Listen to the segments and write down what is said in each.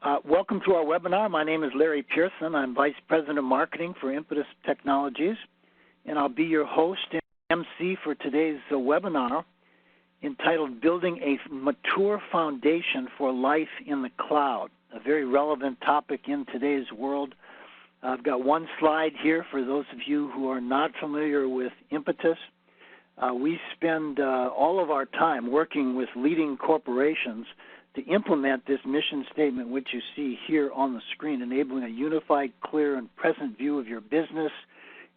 Welcome to our webinar. My name is Larry Pearson. I'm Vice President of Marketing for Impetus Technologies, and I'll be your host and MC for today's webinar entitled Building a Mature Foundation for Life in the Cloud, a very relevant topic in today's world. I've got one slide here for those of you who are not familiar with Impetus. We spend all of our time working with leading corporations to implement this mission statement, which you see here on the screen, enabling a unified, clear, and present view of your business.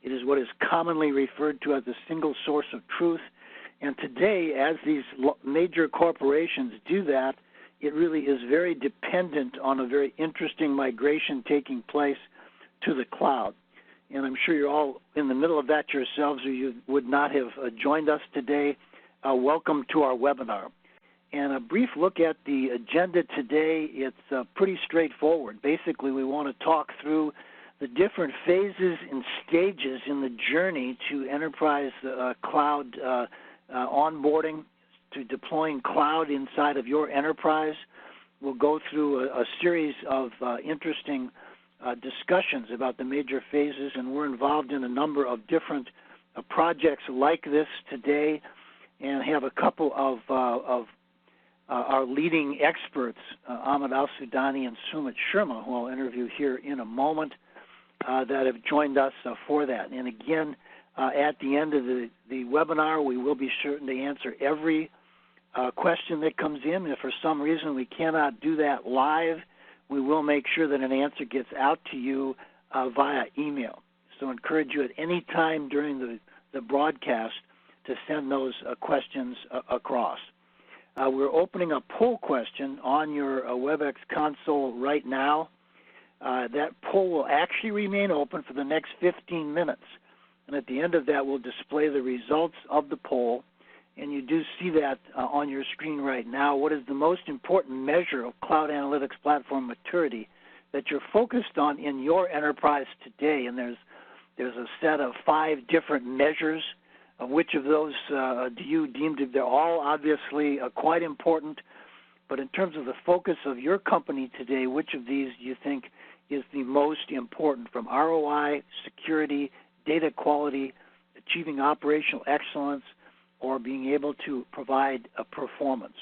It is what is commonly referred to as a single source of truth. And today, as these major corporations do that, it really is very dependent on a very interesting migration taking place to the cloud. And I'm sure you're all in the middle of that yourselves, or you would not have joined us today. Welcome to our webinar. And a brief look at the agenda today, it's pretty straightforward. Basically, we want to talk through the different phases and stages in the journey to enterprise cloud onboarding, to deploying cloud inside of your enterprise. We'll go through a series of interesting discussions about the major phases, and we're involved in a number of different projects like this today, and have a couple of our leading experts, Ahmed Al-Sudani and Sumit Sharma, who I'll interview here in a moment, that have joined us for that. And again, at the end of the webinar, we will be certain to answer every question that comes in. If for some reason we cannot do that live, we will make sure that an answer gets out to you via email. So I encourage you at any time during the broadcast to send those questions across. We're opening a poll question on your WebEx console right now. That poll will actually remain open for the next 15 minutes. And at the end of that, we'll display the results of the poll. And you do see that on your screen right now. What is the most important measure of cloud analytics platform maturity that you're focused on in your enterprise today? And there's a set of 5 different measures. Which of those do you deem to be? They're all obviously quite important, but in terms of the focus of your company today, which of these do you think is the most important, from ROI, security, data quality, achieving operational excellence, or being able to provide a performance?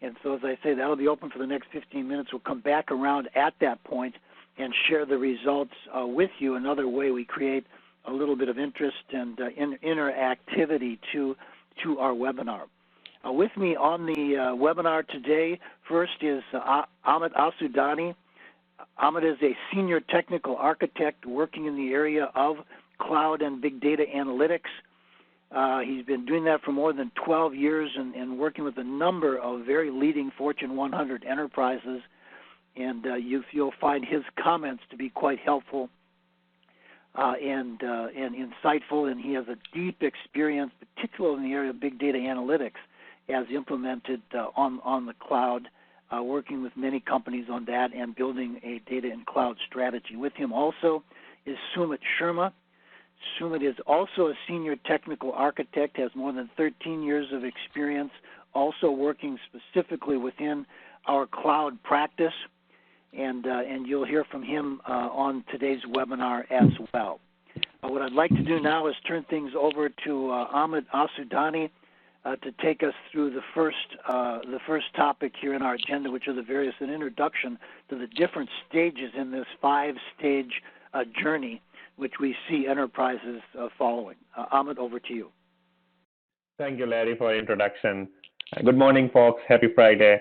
And so, as I say, that'll be open for the next 15 minutes. We'll come back around at that point and share the results with you. Another way we create a little bit of interest and interactivity to our webinar. With me on the webinar today, first is Ahmed Al-Sudani. Ahmed is a senior technical architect working in the area of cloud and big data analytics. He's been doing that for more than 12 years and working with a number of very leading Fortune 100 enterprises, and you'll find his comments to be quite helpful and insightful, and he has a deep experience, particularly in the area of big data analytics, as implemented on the cloud, working with many companies on that and building a data and cloud strategy. With him also is Sumit Sharma. Sumit is also a senior technical architect, has more than 13 years of experience, also working specifically within our cloud practice. And you'll hear from him on today's webinar as well. What I'd like to do now is turn things over to Ahmed Al-Sudani to take us through the first topic here in our agenda, which are an introduction to the different stages in this 5-stage journey, which we see enterprises following. Ahmed, over to you. Thank you, Larry, for the introduction. Good morning, folks. Happy Friday.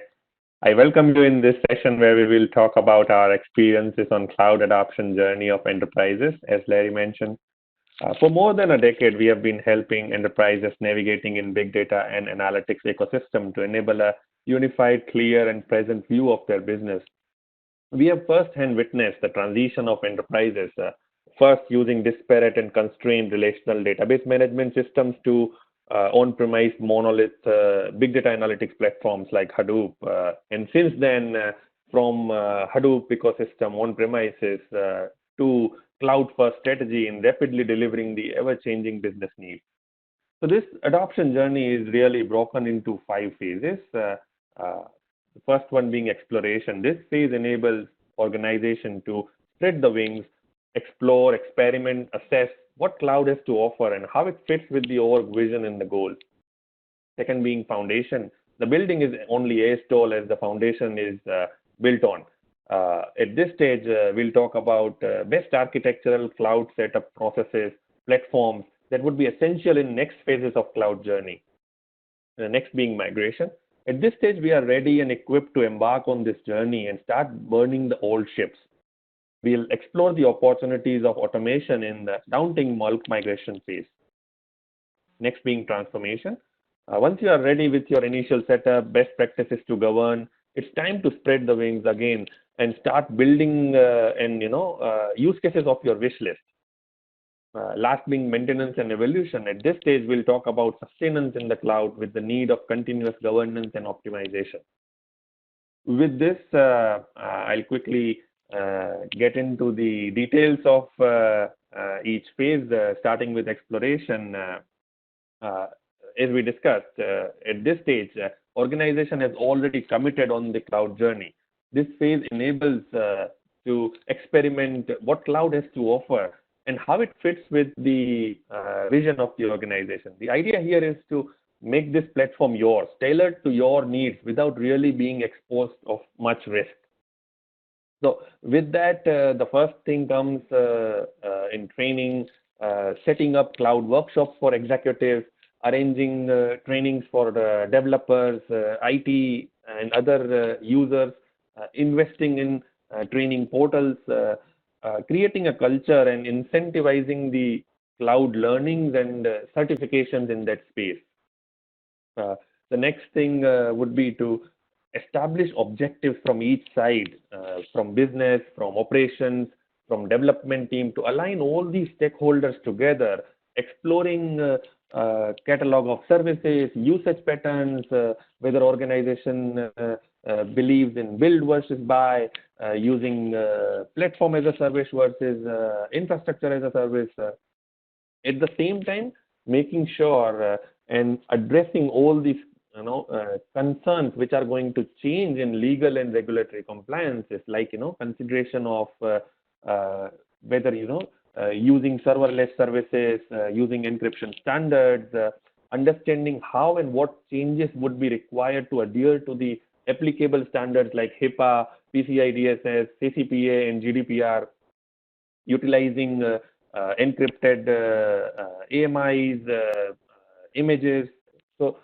I welcome you in this session where we will talk about our experiences on cloud adoption journey of enterprises, as Larry mentioned. For more than a decade, we have been helping enterprises navigating in big data and analytics ecosystem to enable a unified, clear, and present view of their business. We have firsthand witnessed the transition of enterprises, first using disparate and constrained relational database management systems to on-premise monolith big data analytics platforms like Hadoop. And since then, from Hadoop ecosystem on-premises to cloud-first strategy in rapidly delivering the ever-changing business needs. So this adoption journey is really broken into 5 phases. The first one being exploration. This phase enables organization to spread the wings, explore, experiment, assess what cloud has to offer and how it fits with the org vision and the goal. Second being foundation. The building is only as tall as the foundation is built on. At this stage, we'll talk about best architectural cloud setup processes, platforms that would be essential in next phases of cloud journey. The next being migration. At this stage, we are ready and equipped to embark on this journey and start burning the old ships. We'll explore the opportunities of automation in the daunting bulk migration phase. Next being transformation. Once you are ready with your initial setup, best practices to govern, it's time to spread the wings again and start building use cases of your wish list. Last being maintenance and evolution. At this stage, we'll talk about sustenance in the cloud with the need of continuous governance and optimization. With this, I'll quickly get into the details of each phase, starting with exploration. As we discussed, at this stage, organization has already committed on the cloud journey. This phase enables to experiment what cloud has to offer and how it fits with the vision of the organization. The idea here is to make this platform yours, tailored to your needs without really being exposed of much risk. So with that, the first thing comes in training, setting up cloud workshops for executives, arranging trainings for developers, IT, and other users, investing in training portals, creating a culture and incentivizing the cloud learnings and certifications in that space. The next thing would be to establish objectives from each side, from business, from operations, from development team, to align all these stakeholders together, exploring catalog of services, usage patterns, whether organization believes in build versus buy, using platform as a service versus infrastructure as a service. At the same time, making sure and addressing all these concerns which are going to change in legal and regulatory compliances, like consideration of whether using serverless services, using encryption standards, understanding how and what changes would be required to adhere to the applicable standards like HIPAA, PCI DSS, CCPA, and GDPR, utilizing encrypted AMIs, images. So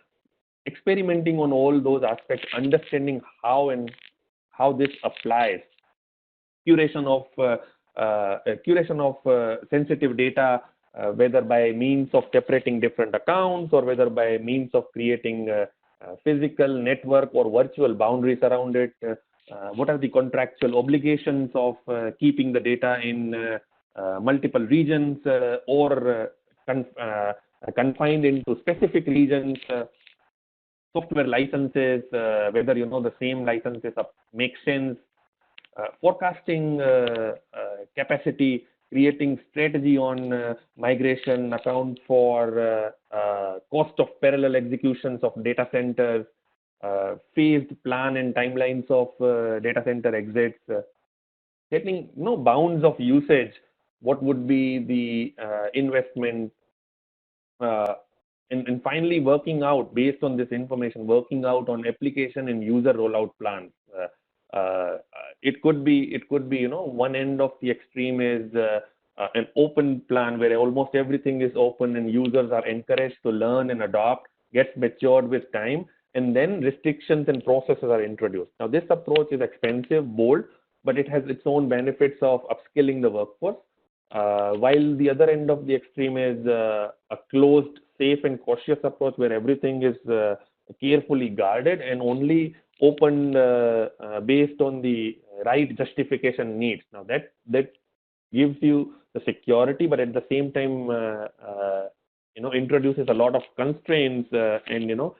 experimenting on all those aspects, understanding how this applies, curation of sensitive data, whether by means of separating different accounts or whether by means of creating physical network or virtual boundaries around it. What are the contractual obligations of keeping the data in multiple regions or confined into specific regions? Software licenses, whether the same licenses make sense. Forecasting capacity, creating strategy on migration, account for cost of parallel executions of data centers, phased plan and timelines of data center exits, setting bounds of usage, what would be the investment, and finally working out based on this information, working out on application and user rollout plans. It could be one end of the extreme is an open plan where almost everything is open and users are encouraged to learn and adopt, gets matured with time, and then restrictions and processes are introduced. Now this approach is expensive, bold, but it has its own benefits of upskilling the workforce. While the other end of the extreme is a closed, safe and cautious approach where everything is carefully guarded and only open based on the right justification needs. Now that gives you the security, but at the same time, introduces a lot of constraints and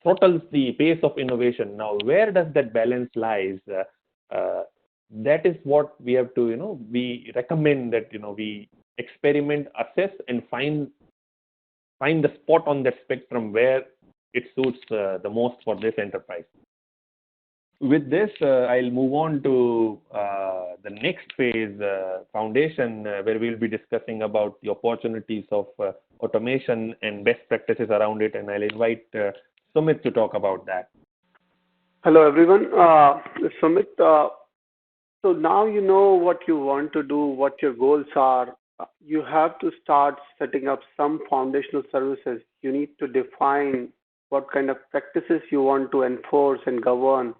throttles the pace of innovation. Now, where does that balance lies? That is what we have to, we recommend that we experiment, assess, and find the spot on that spectrum where it suits the most for this enterprise. with this, I'll move on to the next phase, foundation, where we'll be discussing about the opportunities of automation and best practices around it. And I'll invite Sumit to talk about that. Hello, everyone. Sumit, so now you know what you want to do, what your goals are. You have to start setting up some foundational services. You need to define what kind of practices you want to enforce and govern,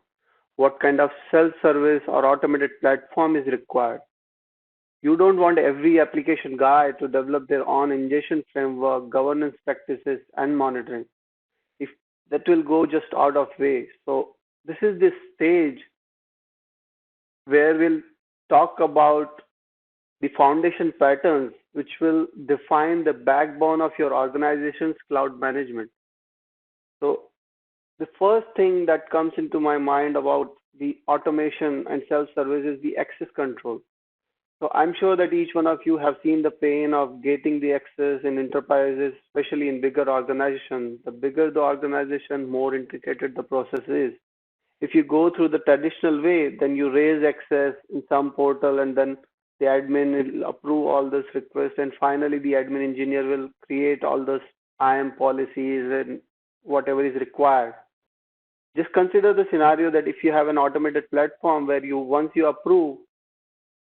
what kind of self-service or automated platform is required. You don't want every application guy to develop their own ingestion framework, governance practices, and monitoring. If that will go just out of way. So this is the stage where we'll talk about the foundation patterns which will define the backbone of your organization's cloud management. So the first thing that comes into my mind about the automation and self-service is the access control. So I'm sure that each one of you have seen the pain of getting the access in enterprises, especially in bigger organizations. The bigger the organization, more intricate the process is. If you go through the traditional way, then you raise access in some portal and then the admin will approve all those requests, and finally the admin engineer will create all those IAM policies and whatever is required. Just consider the scenario that if you have an automated platform where you once you approve,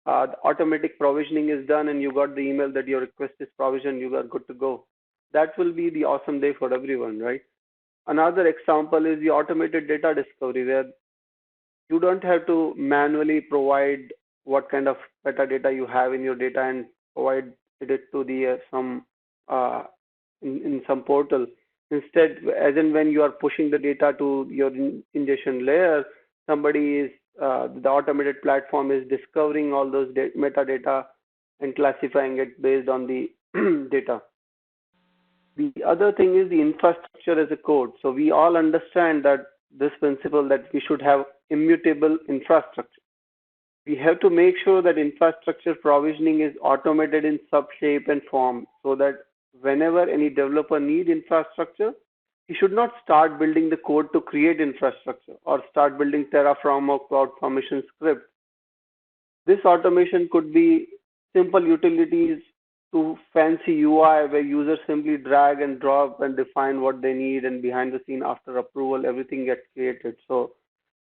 the automatic provisioning is done and you got the email that your request is provisioned, you are good to go. That will be the awesome day for everyone, right? Another example is the automated data discovery, where you don't have to manually provide what kind of metadata you have in your data and provide it to the in some portal. Instead, as in when you are pushing the data to your ingestion layer, somebody is the automated platform is discovering all those metadata and classifying it based on the data. The other thing is the infrastructure as a code. So we all understand that this principle that we should have immutable infrastructure. We have to make sure that infrastructure provisioning is automated in some shape and form so that whenever any developer needs infrastructure, he should not start building the code to create infrastructure or start building Terraform or CloudFormation script. This automation could be simple utilities to fancy UI where users simply drag and drop and define what they need, and behind the scene after approval everything gets created. So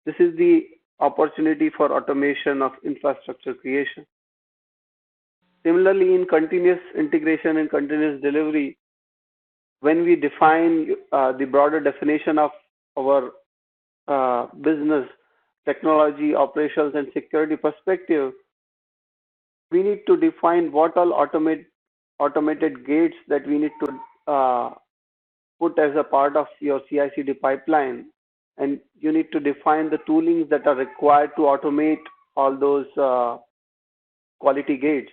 this is the opportunity for automation of infrastructure creation. Similarly, in continuous integration and continuous delivery, when we define the broader definition of our business, technology, operations, and security perspective, we need to define what all automated gates that we need to put as a part of your CI/CD pipeline, and you need to define the toolings that are required to automate all those quality gates.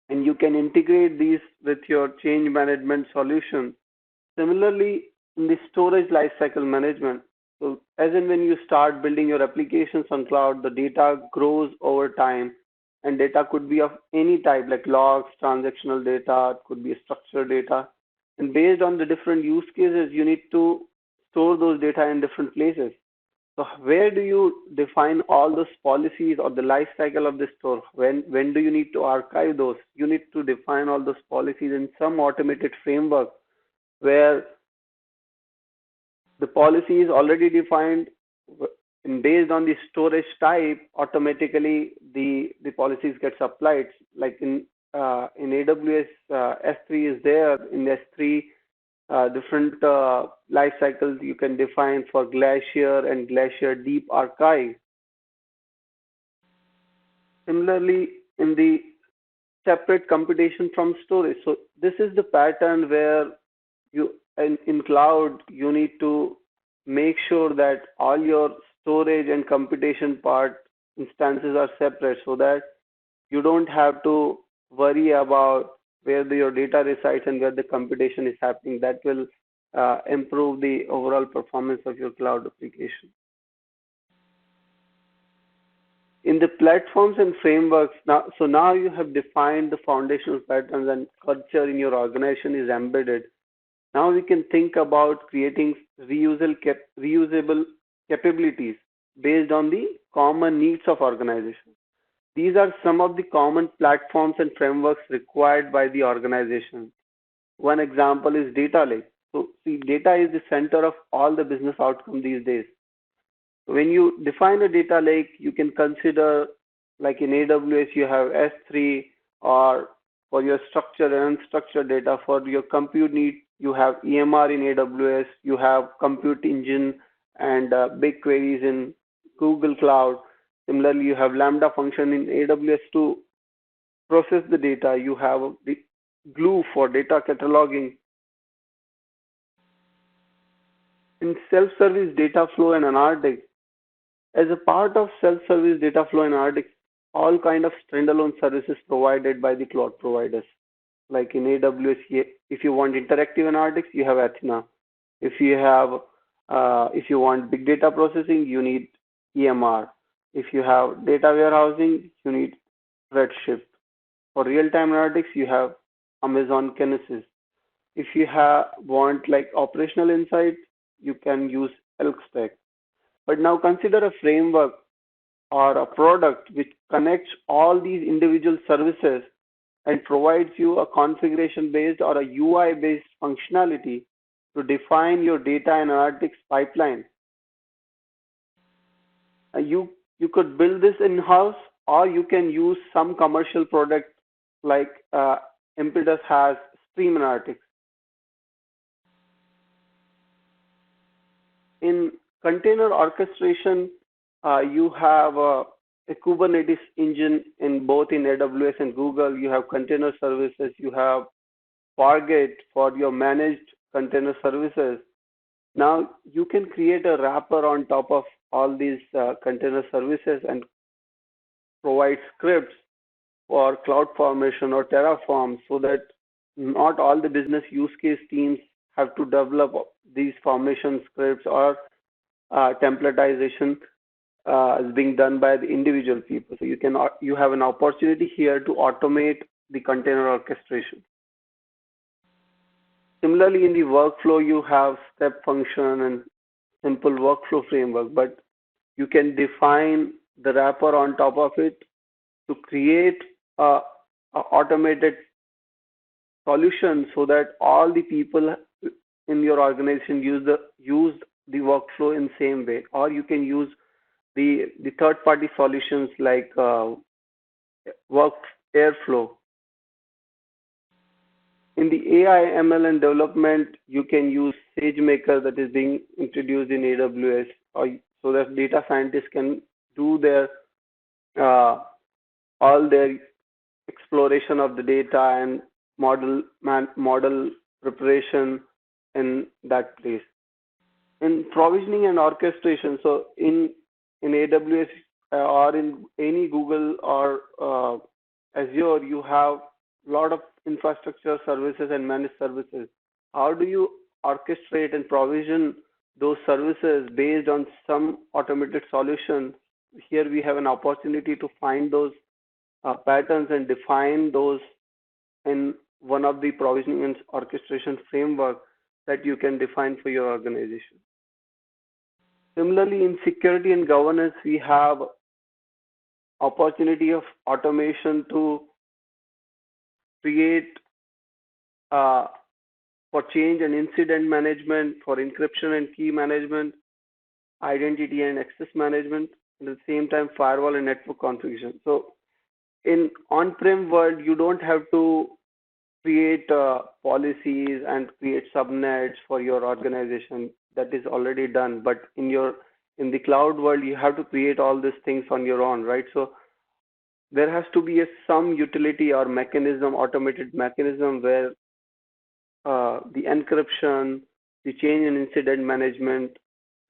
And you can integrate these with your change management solution. Similarly, in the storage lifecycle management, so as and when you start building your applications on cloud, the data grows over time, and data could be of any type, like logs, transactional data, it could be structured data. And based on the different use cases, you need to store those data in different places. So where do you define all those policies or the life cycle of the store? When do you need to archive those? You need to define all those policies in some automated framework where the policy is already defined, and based on the storage type, automatically the policies gets applied. Like in AWS, S3 is there. In S3, different life cycles you can define for Glacier and Glacier Deep Archive. Similarly, in the separate computation from storage. So this is the pattern where you in cloud you need to make sure that all your storage and computation part instances are separate so that you don't have to worry about where your data resides and where the computation is happening. That will improve the overall performance of your cloud application. In the platforms and frameworks, now you have defined the foundational patterns and culture in your organization is embedded. Now we can think about creating reusable capabilities. based on the common needs of organization. These are some of the common platforms and frameworks required by the organization. One example is data lake. So see, data is the center of all the business outcome these days. When you define a data lake, you can consider, like in AWS, you have S3, or for your structured and unstructured data. For your compute need, you have EMR in AWS, you have compute engine and big queries in Google Cloud. Similarly, you have Lambda function in AWS to process the data. You have the Glue for data cataloging. In self-service data flow and analytics, as a part of self-service data flow and analytics, all kind of standalone services provided by the cloud providers. Like in AWS, if you want interactive analytics, you have Athena. If you want big data processing, you need EMR. If you have data warehousing, you need Redshift. For real-time analytics, you have Amazon Kinesis. If you want like operational insight, you can use ElkStack. But now consider a framework or a product which connects all these individual services and provides you a configuration-based or a UI-based functionality to define your data analytics pipeline. You could build this in-house, or you can use some commercial product like Impetus has Stream Analytics. In container orchestration, you have a Kubernetes engine in both in AWS and Google. You have container services. You have Fargate for your managed container services. Now you can create a wrapper on top of all these container services and provide scripts for CloudFormation or Terraform, so that not all the business use case teams have to develop these formation scripts, or templatization is being done by the individual people. So you have an opportunity here to automate the container orchestration. Similarly, in the workflow, you have step function and simple workflow framework, but you can define the wrapper on top of it to create a automated solution, so that all the people in your organization use the workflow in same way. Or you can use the third party solutions like work airflow. In the AI, ML, and development, you can use SageMaker that is being introduced in AWS, so that data scientists can do their all their exploration of the data and model preparation in that place. In provisioning and orchestration, so in AWS or in any Google or Azure, you have a lot of infrastructure services and managed services. How do you orchestrate and provision those services based on some automated solution? Here we have an opportunity to find those patterns and define those in one of the provisioning and orchestration framework that you can define for your organization. Similarly, in security and governance, we have opportunity of automation to create for change and incident management, for encryption and key management, identity and access management, and at the same time firewall and network configuration. So in on-prem world, you don't have to create policies and create subnets for your organization. That is already done. But in the cloud world, you have to create all these things on your own, right? So there has to be some utility or mechanism, automated mechanism, where the encryption, the change in incident management,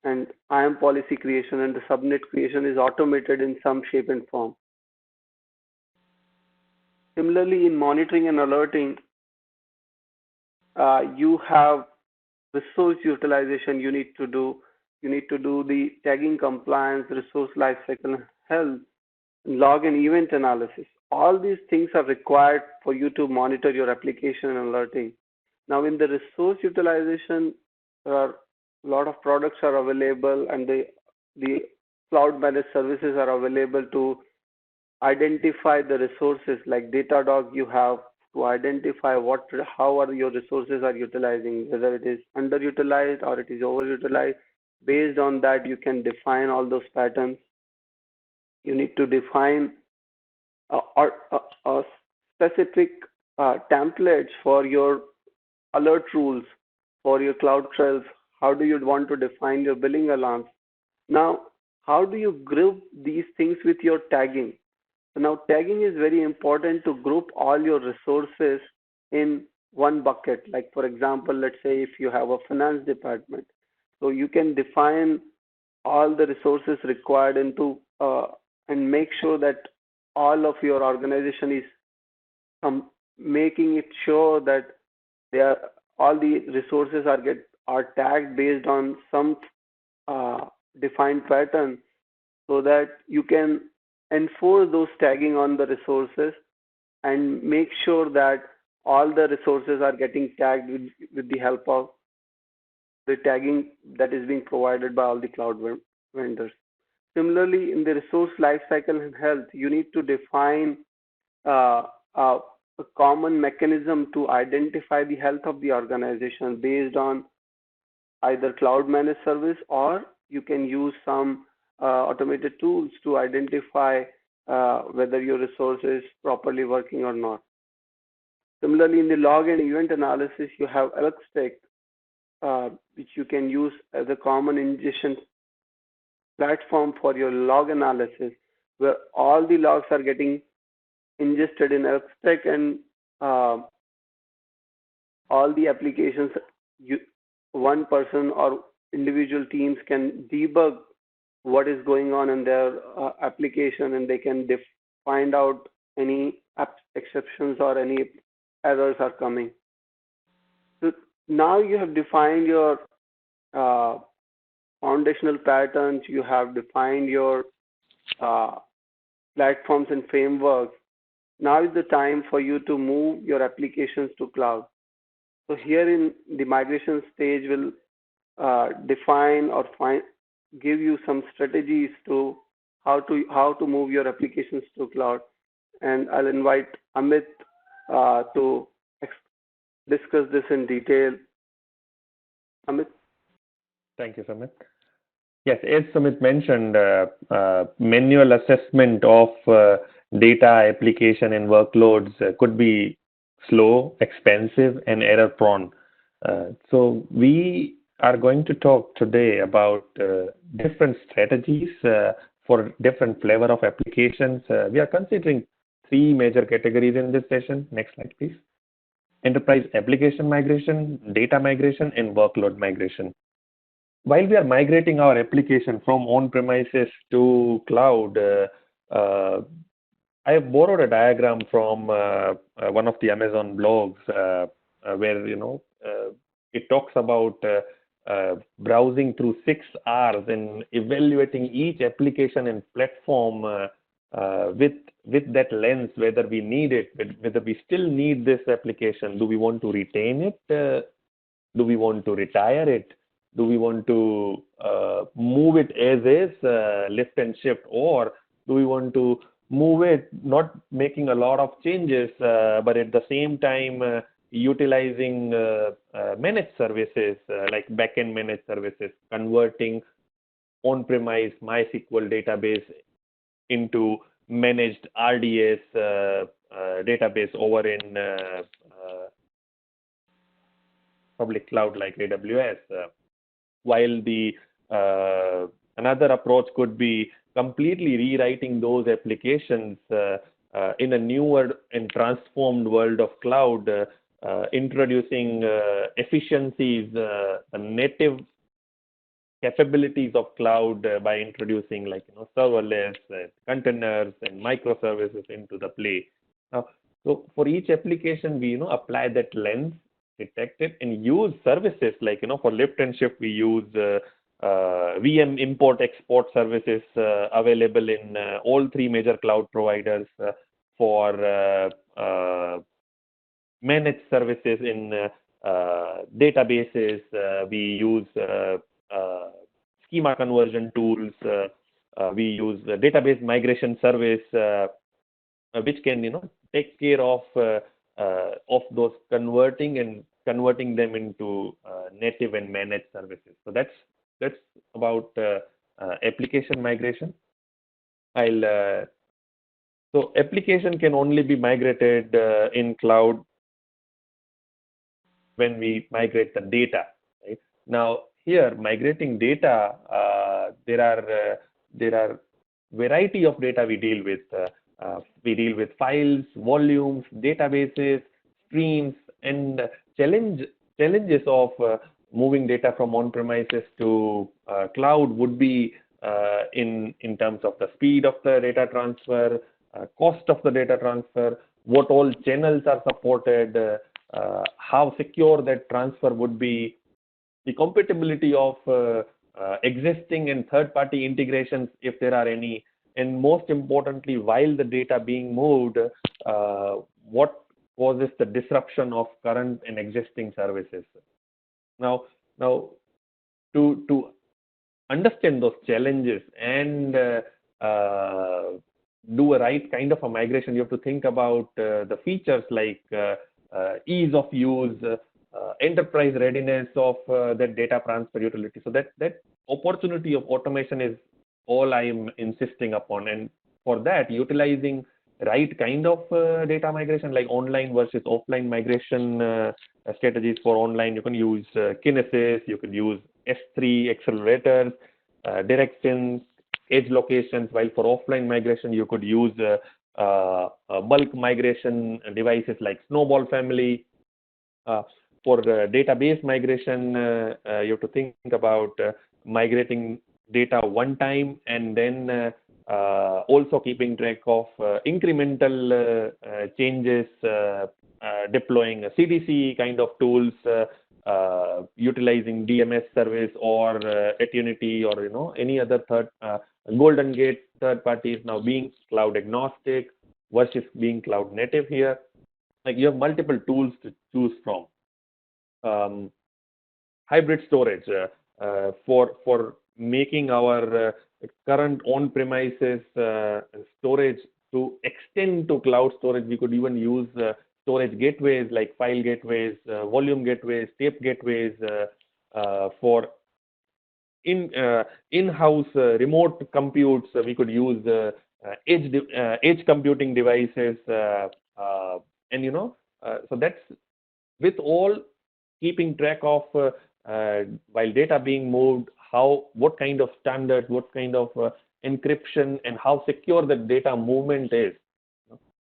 and IAM policy creation and the subnet creation is automated in some shape and form. Similarly, in monitoring and alerting, you have resource utilization you need to do. You need to do the tagging compliance, resource lifecycle health, log and event analysis. All these things are required for you to monitor your application and alerting. Now, in the resource utilization, there are a lot of products are available, and the cloud managed services are available to identify the resources like Datadog. You have to identify how are your resources are utilizing, whether it is underutilized or it is overutilized. Based on that, you can define all those patterns. You need to define a specific templates for your alert rules for your cloud trails. How do you want to define your billing alarms? Now, how do you group these things with your tagging? So now tagging is very important to group all your resources in one bucket. Like for example, let's say if you have a finance department, so you can define all the resources required into and make sure that all of your organization is making it sure that they are all the resources are tagged based on some uh, defined pattern, so that you can enforce those tagging on the resources and make sure that all the resources are getting tagged with the help of the tagging that is being provided by all the cloud vendors. Similarly, in the resource lifecycle and health, you need to define uh, uh, a common mechanism to identify the health of the organization based on either cloud managed service, or you can use some automated tools to identify whether your resource is properly working or not. Similarly, in the log and event analysis, you have Elk-Stick, which you can use as a common ingestion platform for your log analysis, where all the logs are getting ingested in Elk-Stick, and uh, all the applications, one person or individual teams can debug what is going on in their application, and they can find out any exceptions or any errors are coming. So now you have defined your uh, foundational patterns, you have defined your uh, platforms and frameworks. Now is the time for you to move your applications to cloud. So here in the migration stage will define or give you some strategies to how to move your applications to cloud. And I'll invite Amit to discuss this in detail. Amit. Thank you, Sumit. Yes, as Sumit mentioned, manual assessment of data application and workloads could be slow, expensive, and error prone. So we are going to talk today about different strategies for different flavor of applications. We are considering three major categories in this session. Next slide, please. Enterprise application migration, data migration, and workload migration. While we are migrating our application from on-premises to cloud, I have borrowed a diagram from one of the Amazon blogs where it talks about browsing through 6 hours and evaluating each application and platform with that lens, whether we need it, whether we still need this application. Do we want to retain it? Do we want to retire it? Do we want to move it as is, lift and shift, or do we want to move it, not making a lot of changes, but at the same time utilizing managed services like backend managed services, converting on-premise MySQL database into managed RDS database over in public cloud like AWS. While the another approach could be completely rewriting those applications in a newer and transformed world of cloud, introducing efficiencies, native capabilities of cloud by introducing serverless, containers, and microservices into the play. Now, so for each application, we apply that lens, detect it, and use services like for lift and shift we use VM import export services available in all three major cloud providers. For managed services in databases, we use schema conversion tools we use the database migration service, which can take care of those converting them into native and managed services. So that's about application migration. So application can only be migrated in cloud when we migrate the data. Right now, here migrating data, there are variety of data we deal with. We deal with files, volumes, databases, streams, and challenges of moving data from on-premises to cloud would be in terms of the speed of the data transfer, cost of the data transfer, what all channels are supported, how secure that transfer would be, the compatibility of existing and third-party integrations, if there are any, and most importantly, while the data being moved, what causes the disruption of current and existing services. Now to understand those challenges and do a right kind of a migration, you have to think about the features like ease of use, enterprise readiness of that data transfer utility. So that opportunity of automation is all I am insisting upon. And for that, utilizing right kind of data migration, like online versus offline migration strategies. For online, you can use Kinesis, you can use S3 accelerators, directions, edge locations, while for offline migration, you could use bulk migration devices like Snowball family. For database migration, you have to think about migrating data one time, and then also keeping track of incremental changes, deploying a CDC kind of tools, utilizing DMS service or Attunity or any other Golden Gate third parties, now being cloud agnostic versus being cloud native here. Like you have multiple tools to choose from. Hybrid storage for making our current on-premises storage to extend to cloud storage. We could even use storage gateways like file gateways, volume gateways, tape gateways for in-house remote computes. We could use edge computing devices, and so that's with all keeping track of while data being moved, what kind of standards, what kind of encryption, and how secure the data movement is.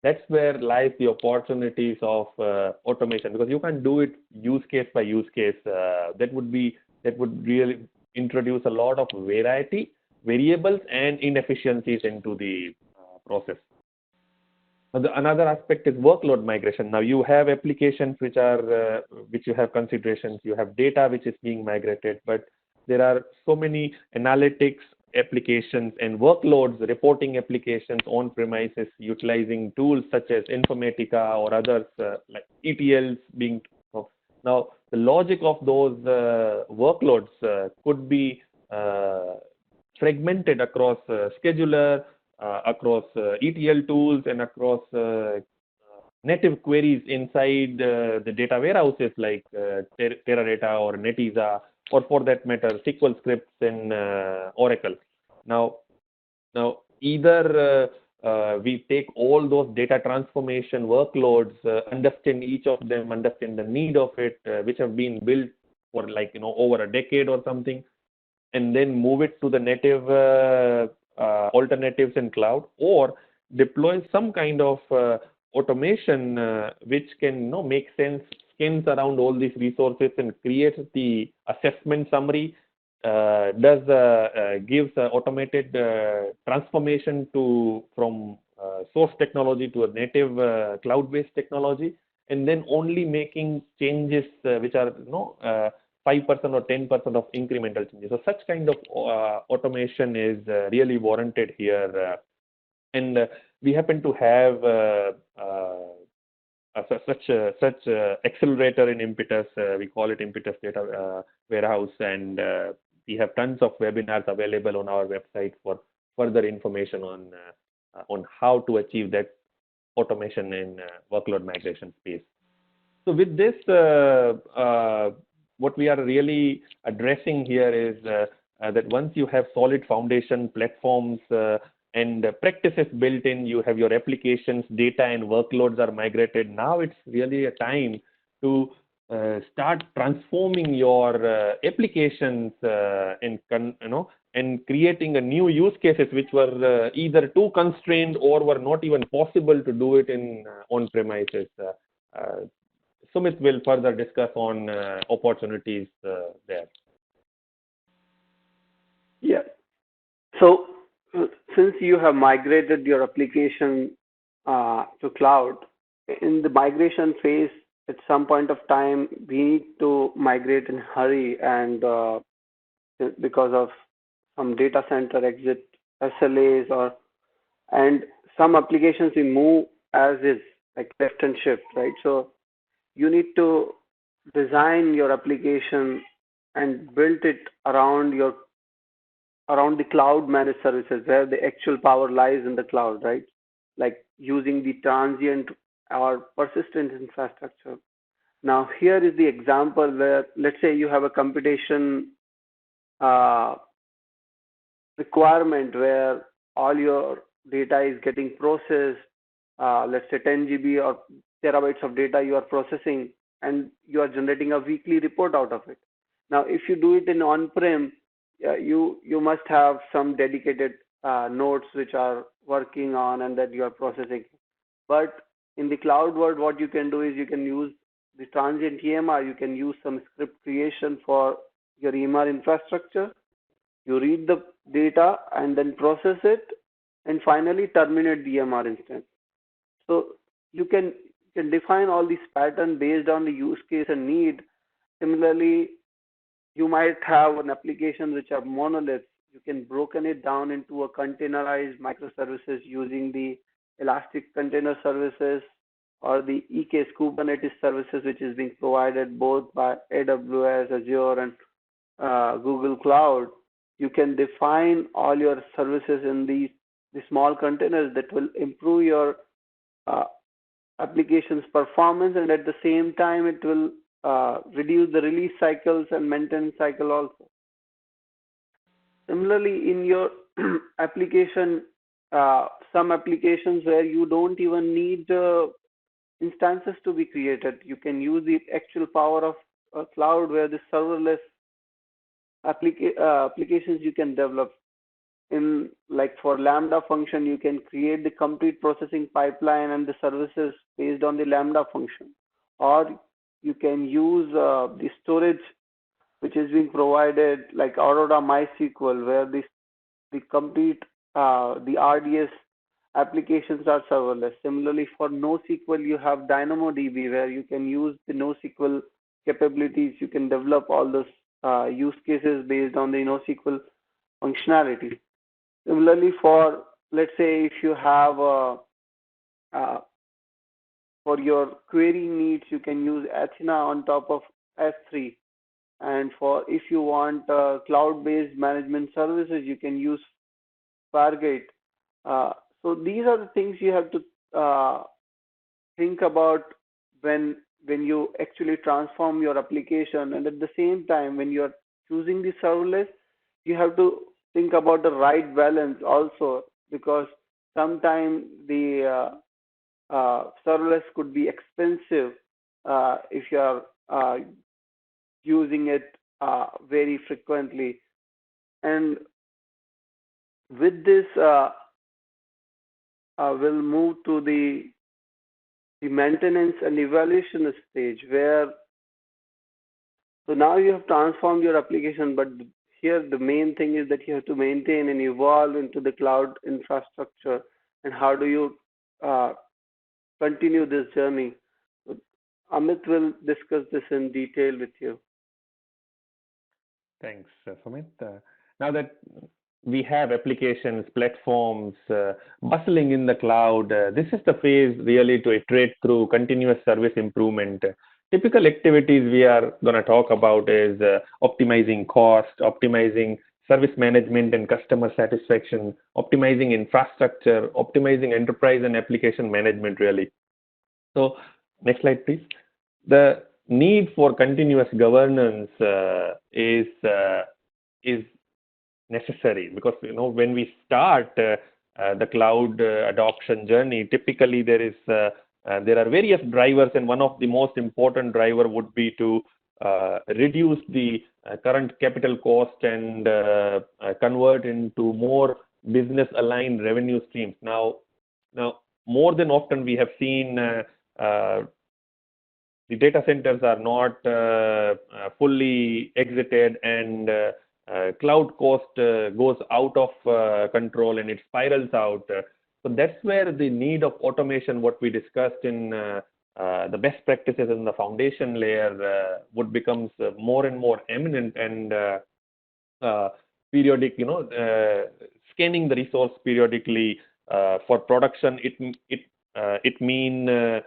That's where lies the opportunities of automation, because you can do it use case by use case. That would really introduce a lot of variables and inefficiencies into the process. Another aspect is workload migration. Now you have applications which you have considerations, you have data which is being migrated, but there are so many analytics applications and workloads, reporting applications on premises utilizing tools such as Informatica or others like ETLs being. Now the logic of those workloads could be fragmented across scheduler, across ETL tools, and across native queries inside the data warehouses like Teradata or Netezza, or for that matter, SQL scripts in Oracle. Now either we take all those data transformation workloads, understand each of them, understand the need of it, which have been built for over a decade or something, and then move it to the native alternatives in cloud, or deploy some kind of automation which can make sense, skins around all these resources and creates the assessment summary, gives automated transformation from source technology to a native cloud-based technology, and then only making changes which are 5% or 10% of incremental changes. So such kind of automation is really warranted here, and we happen to have such accelerator in Impetus. We call it Impetus Data Warehouse, and we have tons of webinars available on our website for further information on how to achieve that automation in workload migration space. So with this, what we are really addressing here is that once you have solid foundation platforms and practices built in, you have your applications, data, and workloads are migrated. Now it's really a time to start transforming your applications and creating a new use cases which were either too constrained or were not even possible to do it in on-premises. Sumit will further discuss on opportunities there. Yeah. So since you have migrated your application to cloud, in the migration phase, at some point of time, we need to migrate in hurry, and because of some data center exit SLAs, and some applications we move as is, like lift and shift, right? So you need to design your application and build it around the cloud managed services where the actual power lies in the cloud, right? Like using the transient or persistent infrastructure. Now, here is the example where, let's say, you have a computation uh, requirement where all your data is getting processed, let's say 10 GB or terabytes of data you are processing, and you are generating a weekly report out of it. Now, if you do it in on-prem, you must have some dedicated nodes which are working on and that you are processing. But in the cloud world, what you can do is you can use the transient EMR, you can use some script creation for your EMR infrastructure. You read the data and then process it, and finally terminate the EMR instance. So you can define all these patterns based on the use case and need. Similarly, you might have an application which are monoliths. You can broken it down into a containerized microservices using the Elastic Container Services or the EKS Kubernetes services, which is being provided both by AWS, Azure, and Google Cloud. You can define all your services in the small containers that will improve your uh, application's performance, and at the same time it will reduce the release cycles and maintenance cycle also. Similarly, in your application, some applications where you don't even need instances to be created, you can use the actual power of cloud where the serverless applications you can develop. In, like, for Lambda function, you can create the complete processing pipeline and the services based on the Lambda function, or you can use the storage which is being provided like Aurora MySQL, where the complete the RDS applications are serverless. Similarly, for NoSQL, you have DynamoDB, where you can use the NoSQL capabilities. You can develop all those use cases based on the NoSQL functionality. Similarly, for, let's say, if you have uh, for your query needs, you can use Athena on top of S3. And for, if you want cloud-based management services, you can use Fargate. So these are the things you have to think about when you actually transform your application. And at the same time, when you are choosing the serverless, you have to think about the right balance also, because sometimes the serverless could be expensive if you are using it very frequently. And with this, we'll move to the maintenance and evaluation stage, where, so now you have transformed your application, but here the main thing is that you have to maintain and evolve into the cloud infrastructure. And how do you uh, continue this journey? Amit will discuss this in detail with you. Thanks, Sumit. Now that we have applications, platforms bustling in the cloud, this is the phase really to iterate through continuous service improvement. Typical activities we are going to talk about is optimizing cost, optimizing service management and customer satisfaction, optimizing infrastructure, optimizing enterprise and application management really. So next slide, please. The need for continuous governance is necessary because when we start the cloud adoption journey, typically there are various drivers, and one of the most important driver would be to reduce the current capital cost and convert into more business aligned revenue streams. Now more than often we have seen the data centers are not fully exited, and cloud cost goes out of control and it spirals out. So that's where the need of automation, what we discussed in the best practices in the foundation layer, would becomes more and more eminent, and periodic, scanning the resource periodically for production. It mean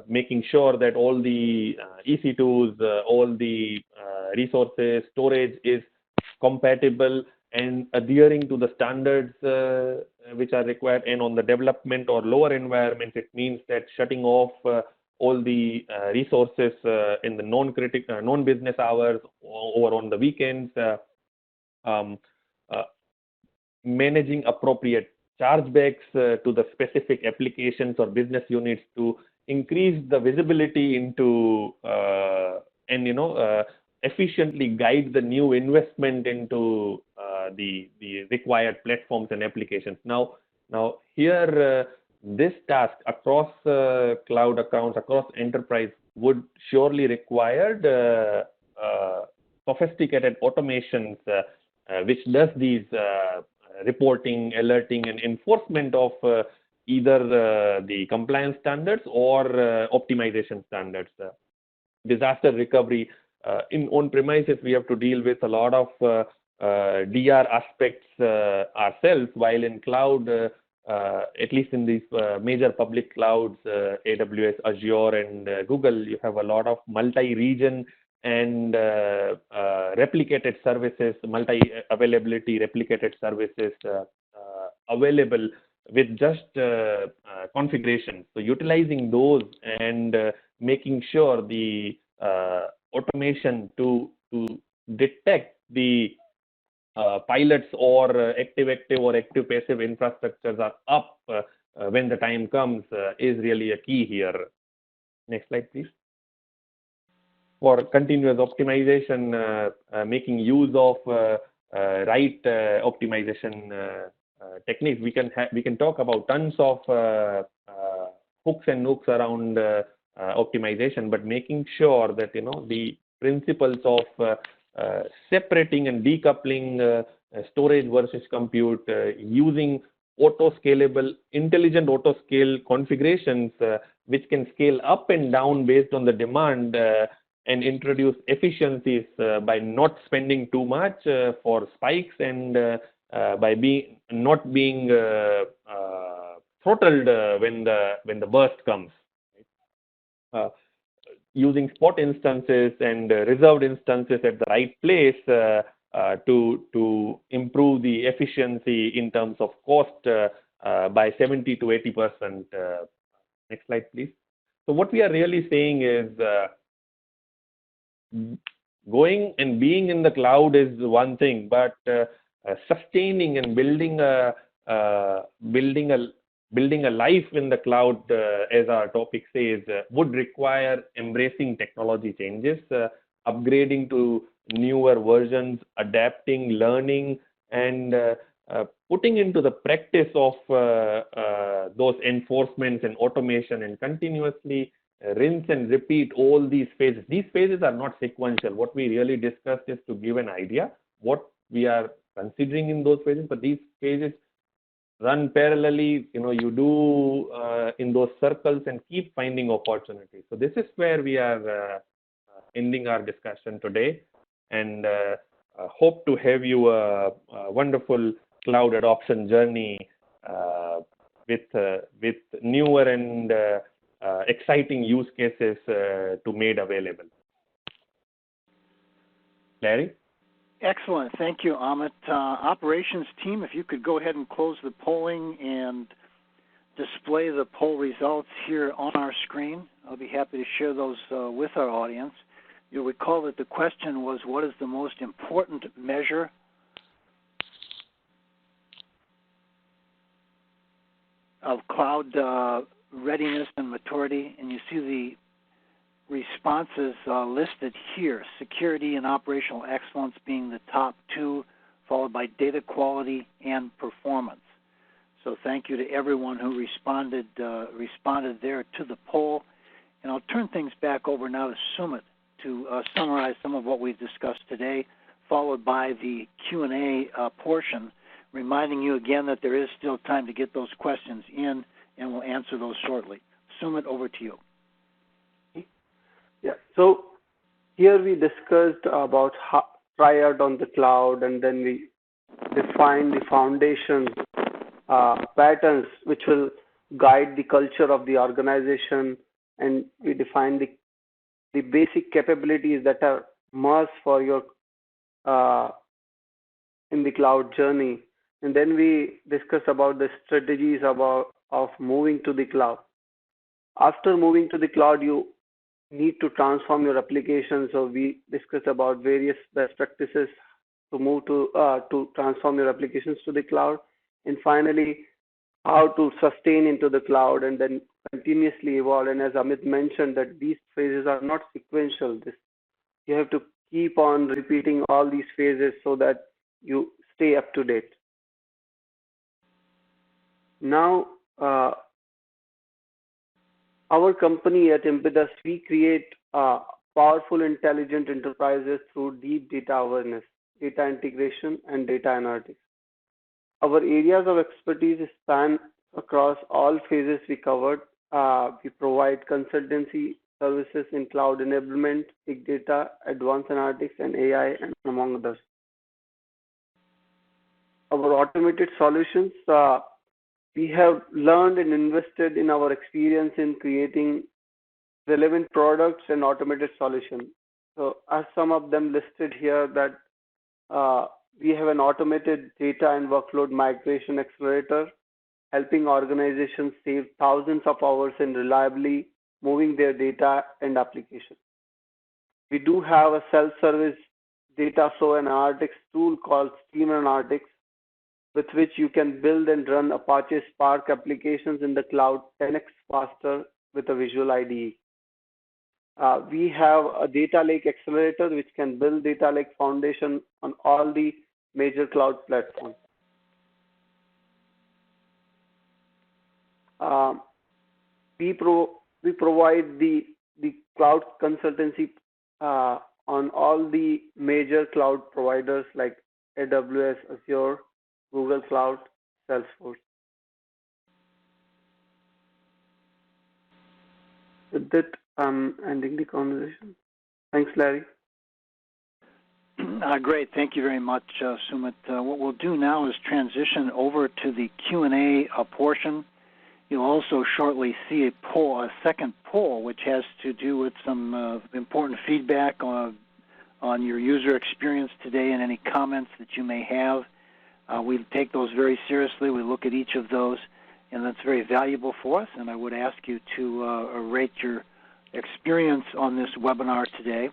making sure that all the EC2s, all the resources, storage is compatible and adhering to the standards which are required. And on the development or lower environments, it means that shutting off all the resources in the non-business hours or on the weekends, managing appropriate chargebacks to the specific applications or business units to increase the visibility into and efficiently guide the new investment into the required platforms and applications. Now here this task across cloud accounts, across enterprise, would surely require sophisticated automations which does these reporting, alerting, and enforcement of either the compliance standards or optimization standards. Disaster recovery. In on-premises, we have to deal with a lot of DR aspects ourselves, while in cloud, at least in these major public clouds, AWS, Azure, and Google, you have a lot of multi-region and replicated services, multi-availability replicated services available with just configuration. So utilizing those and making sure the automation to detect the pilots or active-active or active-passive infrastructures are up when the time comes is really a key here. Next slide, please. For continuous optimization, making use of right optimization techniques, we can talk about tons of hooks and nooks around optimization, but making sure that the principles of separating and decoupling storage versus compute, using auto-scalable, intelligent auto-scale configurations which can scale up and down based on the demand, and introduce efficiencies by not spending too much for spikes, and by not being throttled when the burst comes. Using spot instances and reserved instances at the right place to improve the efficiency in terms of cost by 70 to 80%. Next slide, please. So what we are really saying is going and being in the cloud is one thing, but sustaining and building a life in the cloud, as our topic says, would require embracing technology changes, upgrading to newer versions, adapting, learning, and putting into the practice of those enforcements and automation, and continuously rinse and repeat all these phases. These phases are not sequential. What we really discussed is to give an idea what we are considering in those phases, but these phases run parallelly. You do in those circles and keep finding opportunities. So this is where we are ending our discussion today, and hope to have you a wonderful cloud adoption journey with newer and exciting use cases to made available. Larry? Excellent. Thank you, Amit. Operations team, if you could go ahead and close the polling and display the poll results here on our screen. I'll be happy to share those with our audience. You'll recall that the question was, what is the most important measure of cloud readiness and maturity? And you see the responses listed here, security and operational excellence being the top two, followed by data quality and performance. So thank you to everyone who responded there to the poll. And I'll turn things back over now to Sumit to summarize some of what we've discussed today, followed by the Q&A portion, reminding you again that there is still time to get those questions in, and we'll answer those shortly. Sumit, over to you. Yeah, so here we discussed about triad on the cloud, and then we defined the foundation patterns which will guide the culture of the organization, and we defined the basic capabilities that are must for your in the cloud journey. And then we discussed about the strategies of moving to the cloud. After moving to the cloud, you need to transform your application. So we discussed about various best practices to move to transform your applications to the cloud, and finally how to sustain into the cloud and then continuously evolve. And as Amit mentioned, that these phases are not sequential. You have to keep on repeating all these phases so that you stay up to date. Now, our company at Impetus, we create powerful, intelligent enterprises through deep data awareness, data integration, and data analytics. Our areas of expertise span across all phases we covered. We provide consultancy services in cloud enablement, big data, advanced analytics, and AI, and among others. Our automated solutions, we have learned and invested in our experience in creating relevant products and automated solutions. So as some of them listed here, that we have an automated data and workload migration accelerator, helping organizations save thousands of hours in reliably moving their data and applications. We do have a self-service data flow and analytics tool called Stream Analytics, with which you can build and run Apache Spark applications in the cloud 10x faster with a Visual IDE. We have a data lake accelerator which can build data lake foundation on all the major cloud platforms. We provide the cloud consultancy on all the major cloud providers like AWS, Azure, Google Cloud, Salesforce. With that, I'm ending the conversation. Thanks, Larry. Great. Thank you very much, Sumit. What we'll do now is transition over to the Q&A portion. You'll also shortly see a second poll, which has to do with some important feedback on your user experience today and any comments that you may have. We take those very seriously. We look at each of those, and that's very valuable for us. And I would ask you to rate your experience on this webinar today.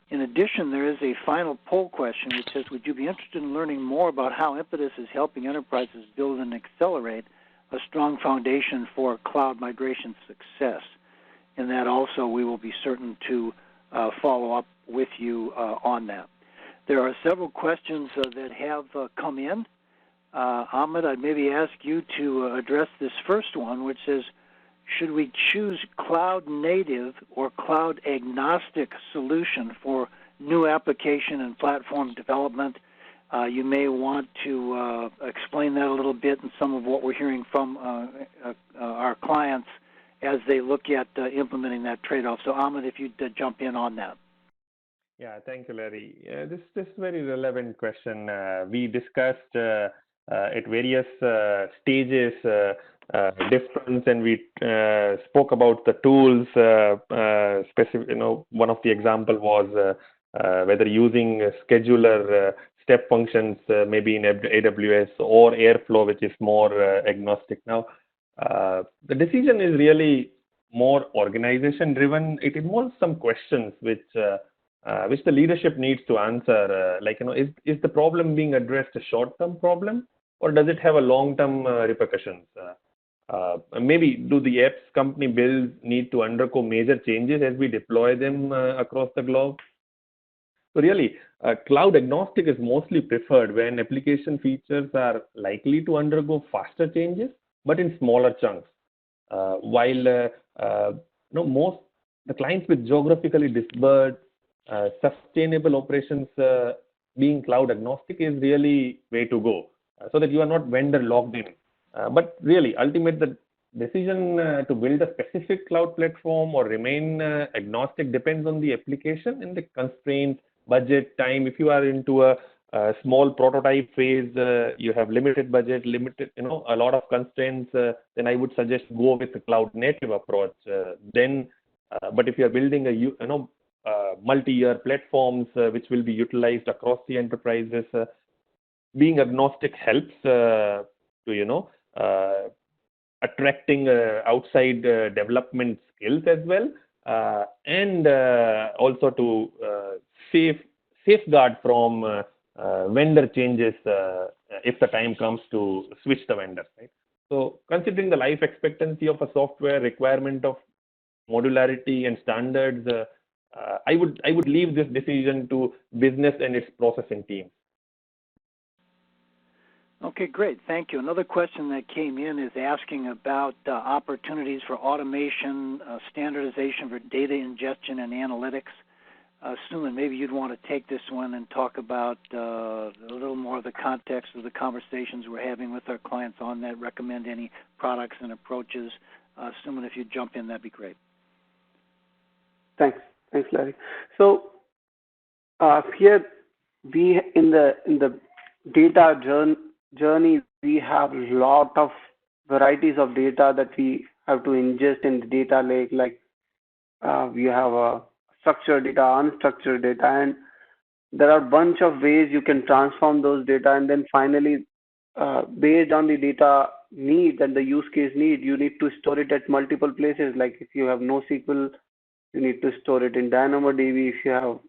In addition, there is a final poll question which says, would you be interested in learning more about how Impetus is helping enterprises build and accelerate a strong foundation for cloud migration success? And that also we will be certain to follow up with you on that. There are several questions that have come in. Ahmed, I'd maybe ask you to address this first one, which says, should we choose cloud native or cloud agnostic solution for new application and platform development? You may want to explain that a little bit and some of what we're hearing from our clients as they look at implementing that trade-off. So Ahmed, if you'd jump in on that. Yeah, thank you, Larry. This is a very relevant question. We discussed at various stages difference, and we spoke about the tools. Specific, one of the example was whether using a scheduler step functions, maybe in AWS or Airflow, which is more agnostic. Now, the decision is really more organization driven. It involves some questions which the leadership needs to answer. Like, is the problem being addressed a short-term problem, or does it have a long-term repercussions? Maybe do the apps company builds need to undergo major changes as we deploy them across the globe? So really, cloud agnostic is mostly preferred when application features are likely to undergo faster changes, but in smaller chunks. While most the clients with geographically dispersed, sustainable operations, being cloud agnostic is really way to go, so that you are not vendor locked in. But really, ultimate the decision to build a specific cloud platform or remain agnostic depends on the application and the constraints, budget, time. If you are into a small prototype phase, you have limited budget, limited, a lot of constraints, then I would suggest go with the cloud native approach. But if you are building multi-year platforms which will be utilized across the enterprises, being agnostic helps attracting outside development skills as well, and also to safeguard from vendor changes if the time comes to switch the vendor, right? So considering the life expectancy of a software, requirement of modularity and standards, I would leave this decision to business and its processing team. Okay, great. Thank you. Another question that came in is asking about opportunities for automation, standardization for data ingestion and analytics. Suman, maybe you'd want to take this one and talk about a little more of the context of the conversations we're having with our clients on that, recommend any products and approaches. Suman, if you jump in, that'd be great. Thanks, Larry. So here we in the data journey, we have a lot of varieties of data that we have to ingest in the data lake. Like we have a structured data, unstructured data, and there are a bunch of ways you can transform those data. And then finally, based on the data need and the use case need, you need to store it at multiple places. Like if you have NoSQL, you need to store it in DynamoDB. If you have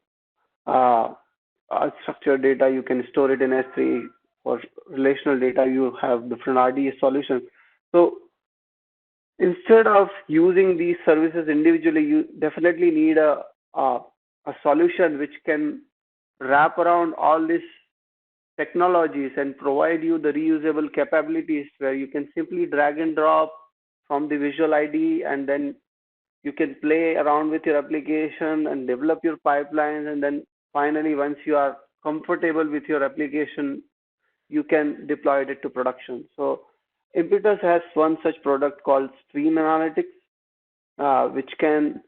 structured data, you can store it in S3. For relational data, you have different RDS solutions. So instead of using these services individually, you definitely need a solution which can wrap around all these technologies and provide you the reusable capabilities, where you can simply drag and drop from the Visual ID, and then you can play around with your application and develop your pipelines. And then finally, once you are comfortable with your application, you can deploy it to production. So Impetus has one such product called Stream Analytics, which can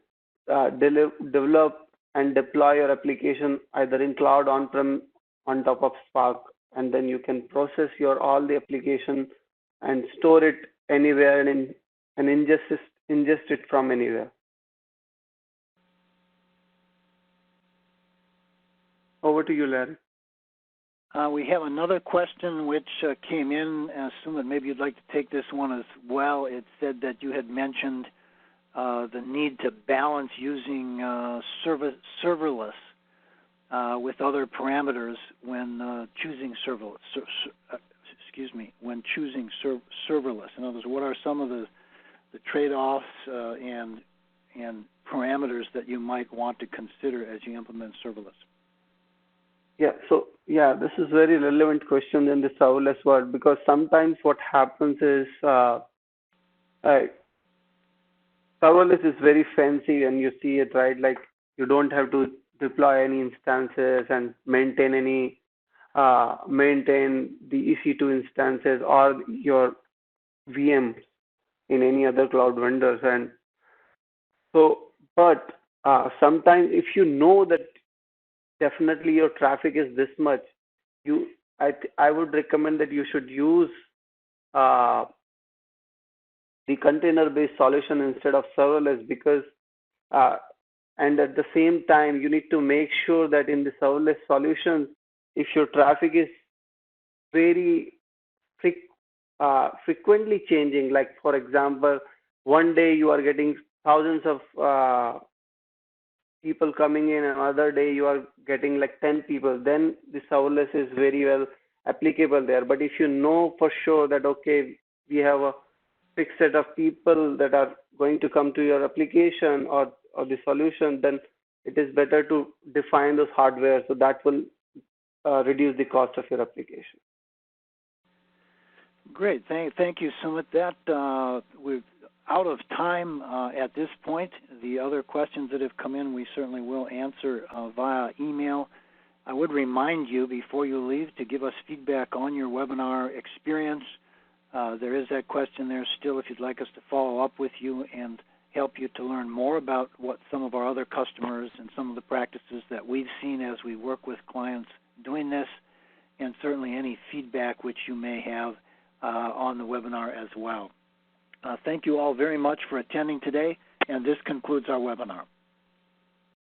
develop and deploy your application either in cloud, on-prem, on top of Spark, and then you can process all the application and store it anywhere and ingest it from anywhere. Over to you, Larry. We have another question which came in. Sumit, maybe you'd like to take this one as well. It said that you had mentioned the need to balance using serverless with other parameters when choosing serverless. When choosing serverless. In other words, what are some of the trade-offs and parameters that you might want to consider as you implement serverless? Yeah, so this is a very relevant question in the serverless world, because sometimes what happens is serverless is very fancy and you see it, right? Like you don't have to deploy any instances and maintain the EC2 instances or your VMs in any other cloud vendors. And so, but sometimes if you know that definitely your traffic is this much, I would recommend that you should use the container-based solution instead of serverless, because and at the same time you need to make sure that in the serverless solutions if your traffic is very frequently changing, like for example, one day you are getting thousands of people coming in, another day you are getting like 10 people, then the serverless is very well applicable there. But if you know for sure that, okay, we have a fixed set of people that are going to come to your application or the solution, then it is better to define those hardware, so that will reduce the cost of your application. Great. Thank you, Sumit. We're out of time at this point. The other questions that have come in, we certainly will answer via email. I would remind you before you leave to give us feedback on your webinar experience. There is that question there still if you'd like us to follow up with you and help you to learn more about what some of our other customers and some of the practices that we've seen as we work with clients doing this, and certainly any feedback which you may have on the webinar as well. Thank you all very much for attending today, and this concludes our webinar.